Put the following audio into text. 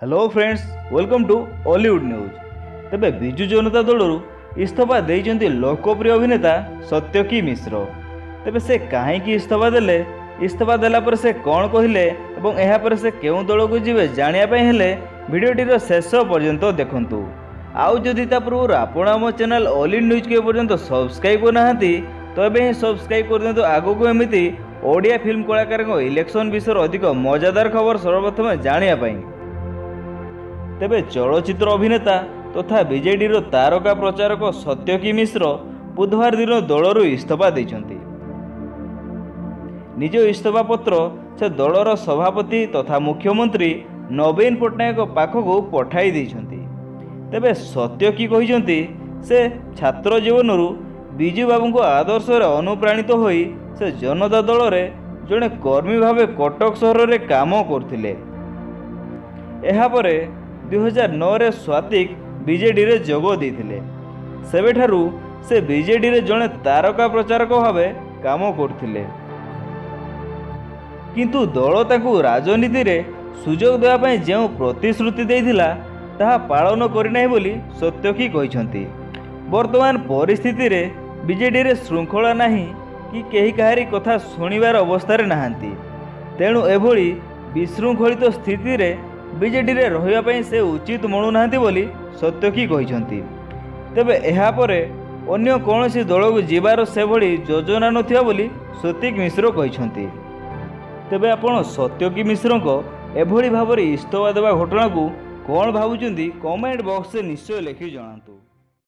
Hello friends, welcome to Hollywood news. तेबे बिजु जनता दल इस्तीफा देइचंती लोकप्रिय अभिनेता सत्यकी मिश्र। तेबे से कहीं इस्तीफा देले, इस्तीफा देला पर से कौन कहले एवं एहा पर से केउं दल को जिवे जानिया पई हेले भिडियोटीर शेष पर्यंत देखंतु। आउ जदि ता पूर्व आपण आम चैनल हॉलीवुड न्यूज के पर्यंत सब्सक्राइब करनाहांती तो एबे ही सब्सक्राइब कर दियंतु। आगो को एमिति ओडिया फिल्म कलाकार इलेक्शन विषय अधिक मजादार खबर सर्वप्रथम जानिया पई। तेबे चलचित्र अभिनेता तथा बीजेडीर तारका प्रचारक सत्यकी मिश्र बुधवार दिन दलरू इस्तीफा देइछंती। निज इस्तीफा पत्र से दलर सभापति तथा मुख्यमंत्री नवीन पट्टनायक पाखक पठाई देइछंती। तेबे सत्यकी कहिछंती से छात्र जीवनरू बिजू बाबू को आदर्श अनुप्राणित होई से जनता दल रे जड़े कर्मी भावे कटक सहर रे काम करथिले। एहा परे 2009 रे स्वातिक बीजेडी रे जोग देइथिले। सेबेठारू से बीजेडी रे जड़े तारका प्रचारक भावे काम करथिले, किंतु दल ताकू राजनीति रे सुजोग देवा पई जेउ प्रतिश्रुति देइथिला ताहा पालन करि नाही बोली सत्यकी कहिसंती। वर्तमान परिस्थिति रे बीजेडी रे श्रृंखला नाही कि केही काहारी कथा सुनिबार अवस्था रे नाहांती। तेणु एभली विशृंखलित स्थिति रे बीजेडी रे रहिबा पई से उचित मणु नाहांती बोली सत्यकी कहिसंती। तेबे एहा परे अन्य कौनसी दल को जीवार से भली योजना नथिबा बोली सत्यकी मिश्र कहिसंती। तेबे आपण सत्यकी मिश्र को एभली भाବରେ इस्तीफा देवा घटना को कौन भावुचंती कमेंट बॉक्स से निश्चय लिखि जणांतु।